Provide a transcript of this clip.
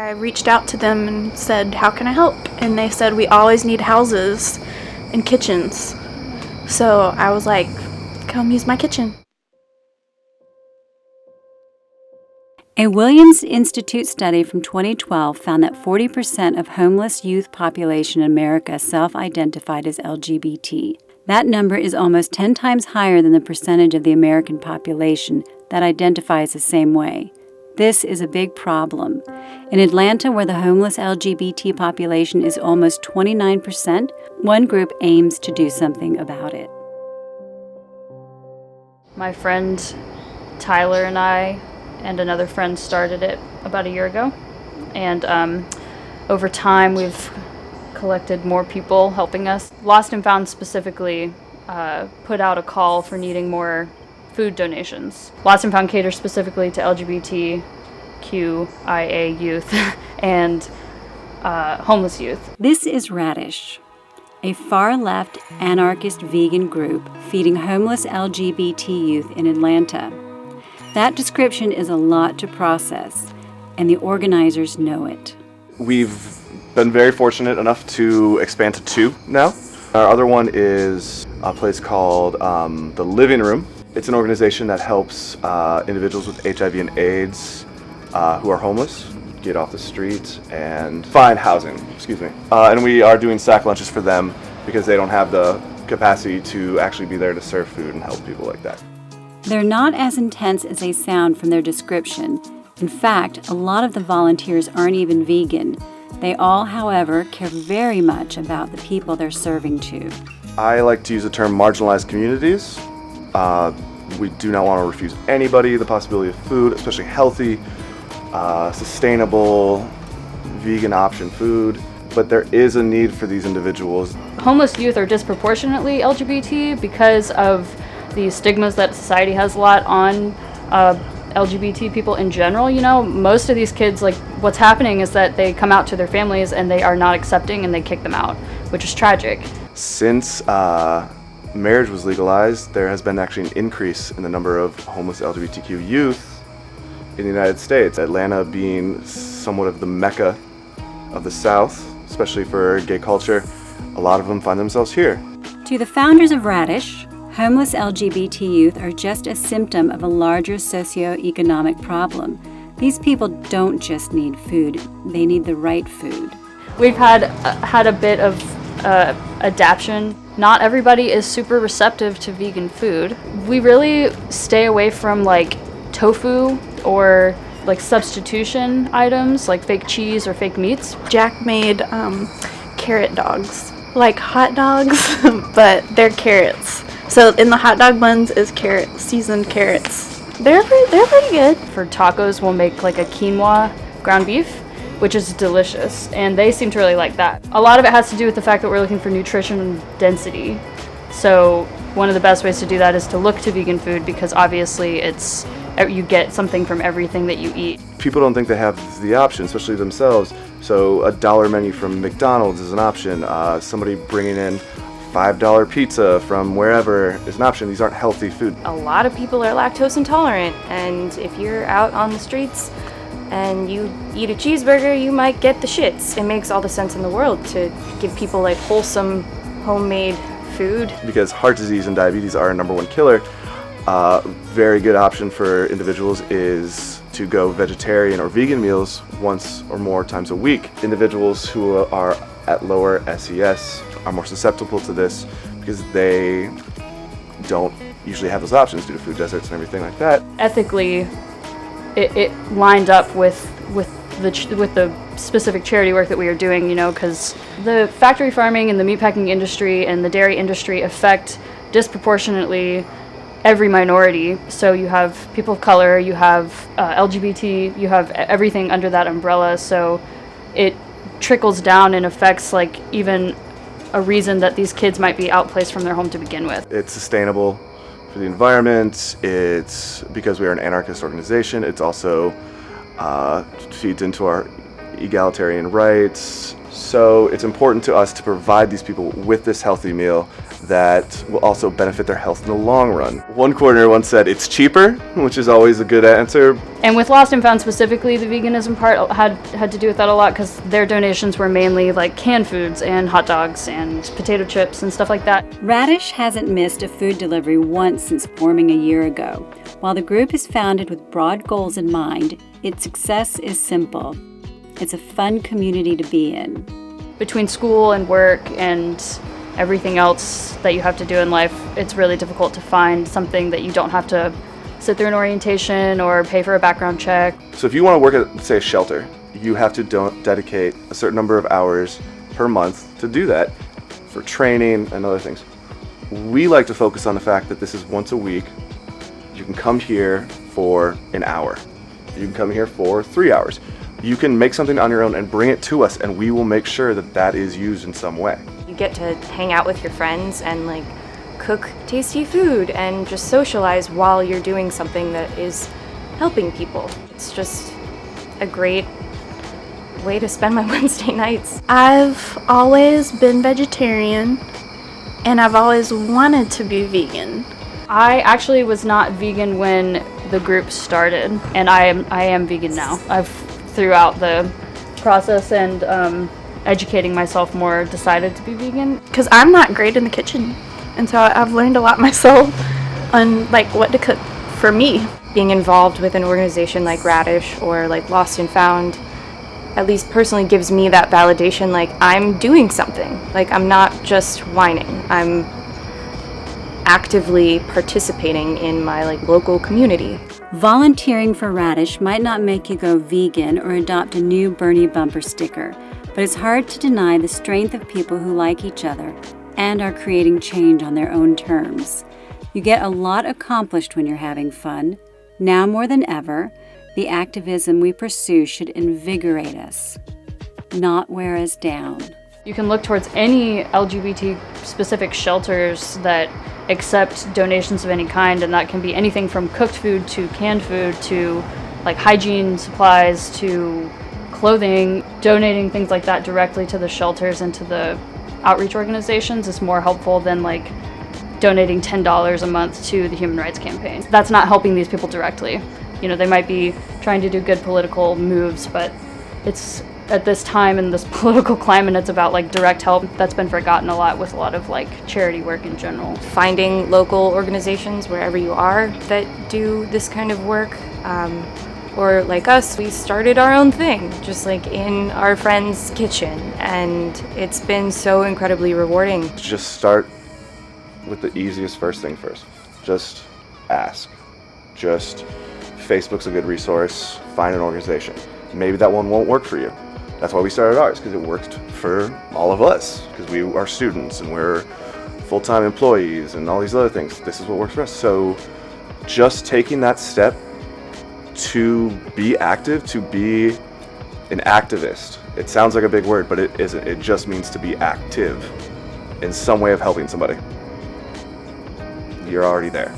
I reached out to them and said, how can I help? And they said, we always need houses and kitchens. So I was like, come use my kitchen. A Williams Institute study from 2012 found that 40% of homeless youth population in America self-identified as LGBT. That number is almost 10 times higher than the percentage of the American population that identifies the same way. This is a big problem. In Atlanta, where the homeless LGBT population is almost 29%, one group aims to do something about it. My friend Tyler and I and another friend started it about a year ago, and over time we've collected more people helping us. Lost and Found specifically put out a call for needing more food donations. Lost and Found caters specifically to LGBTQIA youth and homeless youth. This is Raddish, a far-left anarchist vegan group feeding homeless LGBT youth in Atlanta. That description is a lot to process, and the organizers know it. We've been very fortunate enough to expand to 2 now. Our other one is a place called The Living Room. It's an organization that helps individuals with HIV and AIDS who are homeless get off the street and find housing, and we are doing sack lunches for them because they don't have the capacity to actually be there to serve food and help people like that. They're not as intense as they sound from their description. In fact, a lot of the volunteers aren't even vegan. They all, however, care very much about the people they're serving to. I like to use the term marginalized communities. We do not want to refuse anybody the possibility of food, especially healthy, sustainable, vegan option food. But there is a need for these individuals. Homeless youth are disproportionately LGBT because of the stigmas that society has a lot on LGBT people in general. You know, most of these kids, like, what's happening is that they come out to their families and they are not accepting and they kick them out, which is tragic. Since marriage was legalized, there has been actually an increase in the number of homeless LGBTQ youth in the United States. Atlanta being somewhat of the mecca of the South, especially for gay culture, a lot of them find themselves here. To the founders of Raddish, homeless LGBT youth are just a symptom of a larger socioeconomic problem. These people don't just need food, they need the right food. We've had a bit of adaptation. Not everybody is super receptive to vegan food. We really stay away from like tofu or like substitution items like fake cheese or fake meats. Jack made carrot dogs, like hot dogs, but they're carrots. So in the hot dog buns is seasoned carrots. They're pretty good. For tacos, we'll make like a quinoa ground beef, which is delicious, and they seem to really like that. A lot of it has to do with the fact that we're looking for nutrition and density. So one of the best ways to do that is to look to vegan food because obviously you get something from everything that you eat. People don't think they have the option, especially themselves. So a $1 menu from McDonald's is an option. Somebody bringing in $5 pizza from wherever is an option. These aren't healthy food. A lot of people are lactose intolerant, and if you're out on the streets and you eat a cheeseburger, you might get the shits. It makes all the sense in the world to give people like wholesome, homemade food. Because heart disease and diabetes are our #1 killer, very good option for individuals is to go vegetarian or vegan meals once or more times a week. Individuals who are at lower SES are more susceptible to this because they don't usually have those options due to food deserts and everything like that. Ethically, it lined up with the specific charity work that we are doing, you know, because the factory farming and the meatpacking industry and the dairy industry affect disproportionately every minority. So you have people of color, you have LGBT, you have everything under that umbrella. So it trickles down and affects like even a reason that these kids might be outplaced from their home to begin with. It's sustainable for the environment. It's because we are an anarchist organization. It's also feeds into our egalitarian rights. So it's important to us to provide these people with this healthy meal that will also benefit their health in the long run. One coordinator once said, it's cheaper, which is always a good answer. And with Lost and Found specifically, the veganism part had to do with that a lot because their donations were mainly like canned foods and hot dogs and potato chips and stuff like that. Raddish hasn't missed a food delivery once since forming a year ago. While the group is founded with broad goals in mind, its success is simple. It's a fun community to be in. Between school and work and everything else that you have to do in life, it's really difficult to find something that you don't have to sit through an orientation or pay for a background check. So if you want to work at, say, a shelter, you have to dedicate a certain number of hours per month to do that for training and other things. We like to focus on the fact that this is once a week. You can come here for an hour. You can come here for 3 hours. You can make something on your own and bring it to us, and we will make sure that that is used in some way. You get to hang out with your friends and like cook tasty food and just socialize while you're doing something that is helping people. It's just a great way to spend my Wednesday nights. I've always been vegetarian, and I've always wanted to be vegan. I actually was not vegan when the group started, and I am vegan now. I've throughout the process and educating myself more decided to be vegan. Because I'm not great in the kitchen, and so I've learned a lot myself on like what to cook for me. Being involved with an organization like Raddish or like Lost and Found, at least personally gives me that validation, like I'm doing something. Like I'm not just whining. I'm actively participating in my like local community. Volunteering for Raddish might not make you go vegan or adopt a new Bernie bumper sticker, but it's hard to deny the strength of people who like each other and are creating change on their own terms. You get a lot accomplished when you're having fun. Now more than ever, the activism we pursue should invigorate us, not wear us down. You can look towards any LGBT-specific shelters that accept donations of any kind, and that can be anything from cooked food to canned food to like hygiene supplies to clothing. Donating things like that directly to the shelters and to the outreach organizations is more helpful than like donating $10 a month to the Human Rights Campaign. That's not helping these people directly. You know, they might be trying to do good political moves, but it's at this time in this political climate, it's about like direct help. That's been forgotten a lot with a lot of like charity work in general. Finding local organizations wherever you are that do this kind of work, or like us, we started our own thing, just like in our friend's kitchen, and it's been so incredibly rewarding. Just start with the easiest first thing first. Just ask. Just Facebook's a good resource. Find an organization. Maybe that one won't work for you. That's why we started ours, because it worked for all of us, because we are students and we're full-time employees and all these other things. This is what works for us. So just taking that step to be active, to be an activist. It sounds like a big word, but it isn't. It just means to be active in some way of helping somebody. You're already there.